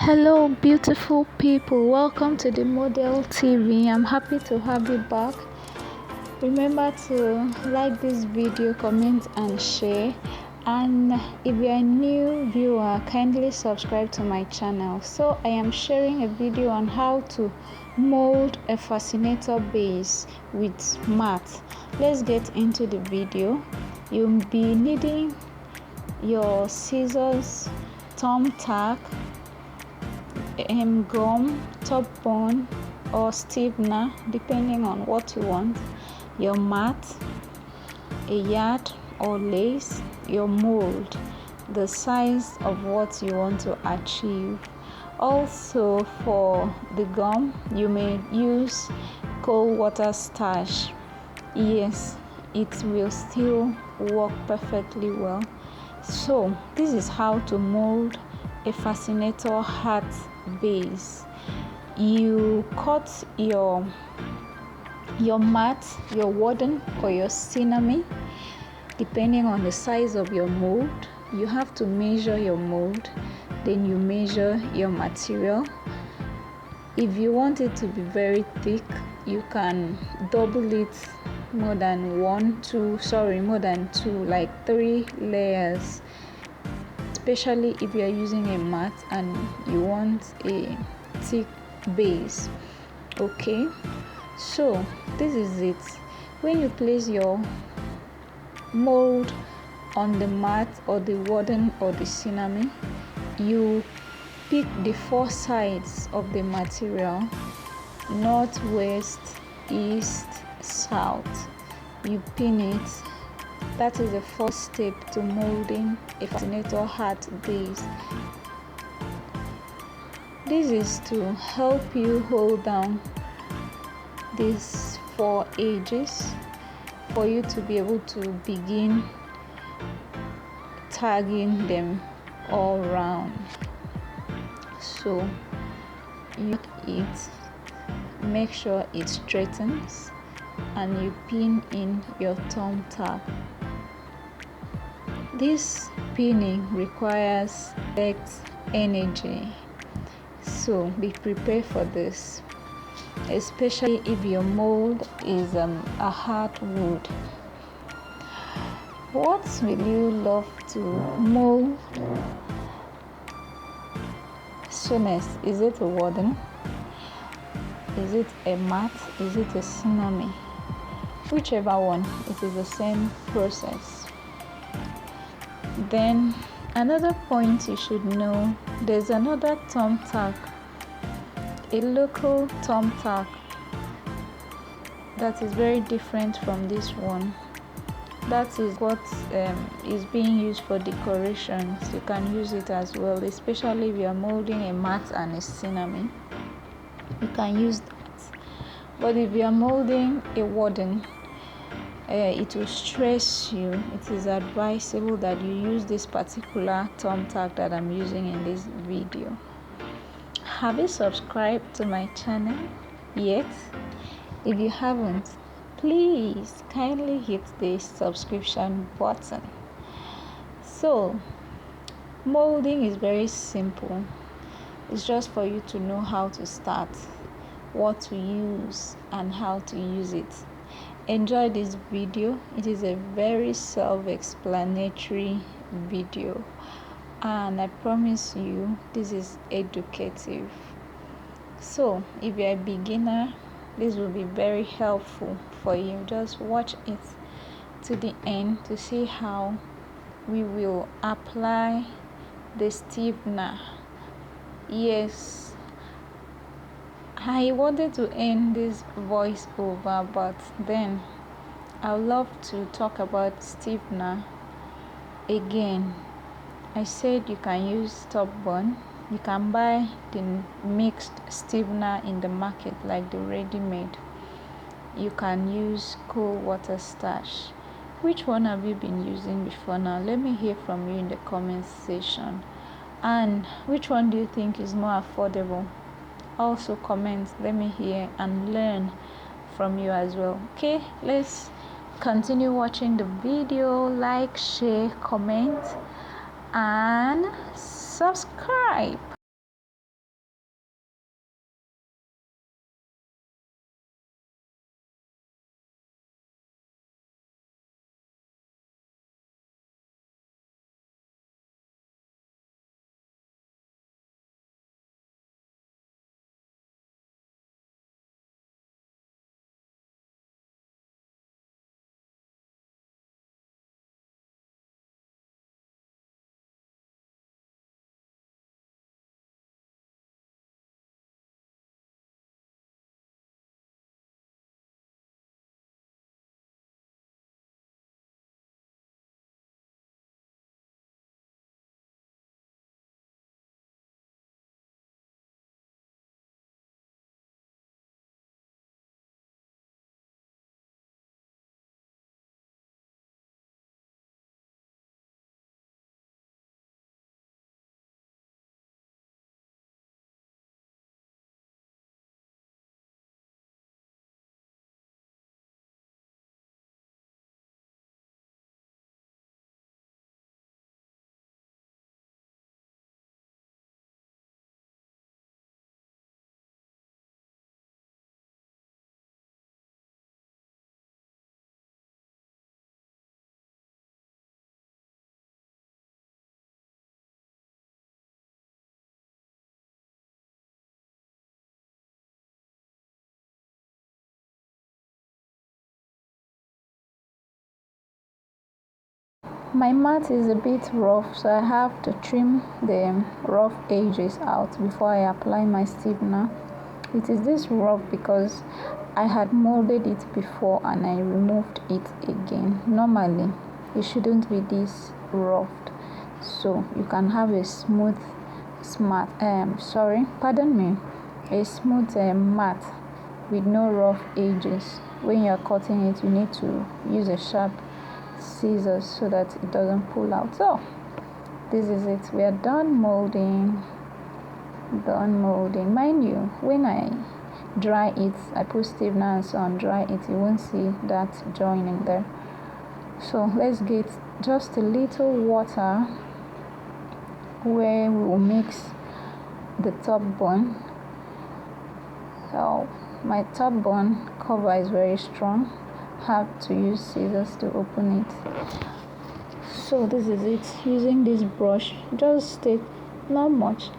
Hello beautiful people, welcome to the Model TV. I'm happy to have you back. Remember to like this video, comment and share, and if you're a new viewer, kindly subscribe to my channel. So I am sharing a video on how to mold a fascinator base with mat. Let's get into the video. You'll be needing your scissors, thumbtack, gum, turban or stiffener depending on what you want, your mat, a yard or lace, your mold, the size of what you want to achieve. Also for the gum, you may use cold water starch. Yes, it will still work perfectly well. So this is how to mold a fascinator hat base. You cut your mat, your Warden or your Sinamay depending on the size of your mold. You have to measure your mold, then you measure your material. If you want it to be very thick, you can double it more than two, like 3 layers, especially if you are using a mat and you want a thick base. Okay, so this is it. When you place your mold on the mat or the Warden or the Sinamay, you pick the 4 sides of the material: north, west, east, south. You pin it. That is the first step to molding a fascinator hat base. This is to help you hold down these 4 edges for you to be able to begin tagging them all round. So you make sure it straightens and you pin in your thumbtack. This pinning requires energy, so be prepared for this, especially if your mold is a hard wood. What will you love to mold soonest? Is it a Warden? Is it a mat? Is it a Sinamay? Whichever one, it is the same process. Then another point you should know, there's another thumbtack, a local thumbtack that is very different from this one. That is what is being used for decorations. You can use it as well, especially if you are molding a mat and a Sinamay. You can use that. But if you are molding a Warden, it will stress you. It is advisable that you use this particular thumbtack that I'm using in this video. Have you subscribed to my channel yet? If you haven't, please kindly hit the subscription button. So molding is very simple. It's just for you to know how to start, what to use and how to use it. Enjoy this video. It is a very self-explanatory video and I promise you this is educative. So if you're a beginner, this will be very helpful for you. Just watch it to the end to see how we will apply the stiffener. Yes, I wanted to end this voice over, but then I would love to talk about stiffener again. I said you can use turban. You can buy the mixed stiffener in the market, like the ready-made. You can use cold water starch. Which one have you been using before now? Let me hear from you in the comment section. And which one do you think is more affordable? Also comment, let me hear and learn from you as well. Okay, let's continue watching the video. Like, share, comment and subscribe. My mat is a bit rough, so I have to trim the rough edges out before I apply my stiffener. It is this rough because I had molded it before and I removed it again. Normally it shouldn't be this rough, so you can have a smooth a smooth mat with no rough edges. When you're cutting it, you need to use a sharp scissors so that it doesn't pull out. So this is it. We are done molding. Mind you, when I dry it, I put stiffener and sun dry it, you won't see that joining there. So let's get just a little water where we will mix the top bun. So my top bun cover is very strong. Have to use scissors to open it. So this is it. Using this brush, just take not much,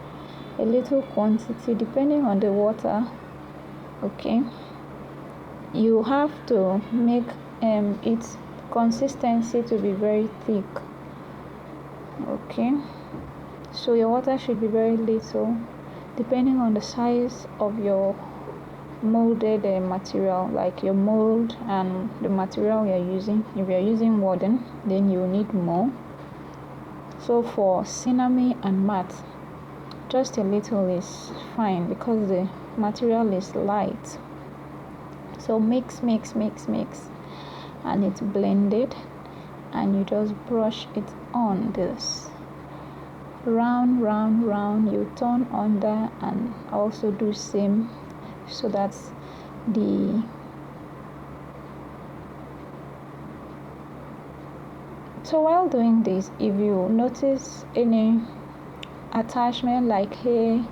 a little quantity depending on the water. Okay, you have to make its consistency to be very thick. Okay, so your water should be very little depending on the size of your molded material, like your mold and the material you're using. If you're using Warden, then you need more. So for Sinamay and matte, just a little is fine because the material is light. So mix and it's blended, and you just brush it on this round. You turn under and also do same, so that's so while doing this, if you notice any attachment like hair,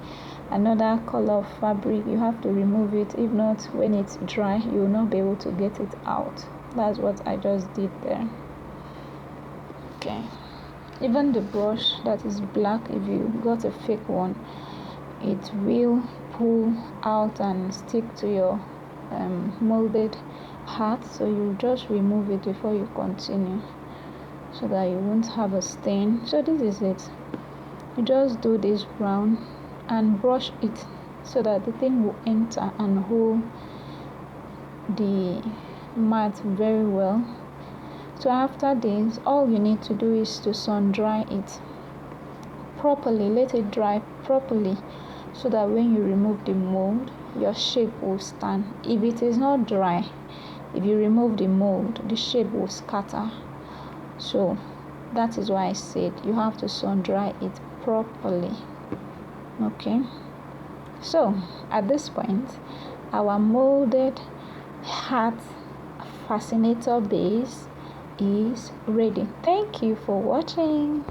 another color of fabric, you have to remove it. If not, when it's dry, you will not be able to get it out. That's what I just did there. Okay, even the brush that is black, if you got a fake one, it will pull out and stick to your molded hat, so you just remove it before you continue so that you won't have a stain. So this is it. You just do this round and brush it so that the thing will enter and hold the mat very well. So after this, all you need to do is to sun dry it properly. Let it dry properly so that when you remove the mold, your shape will stand. If it is not dry, if you remove the mold, the shape will scatter. So that is why I said you have to sun dry it properly. Okay, so at this point, our molded hat fascinator base is ready. Thank you for watching.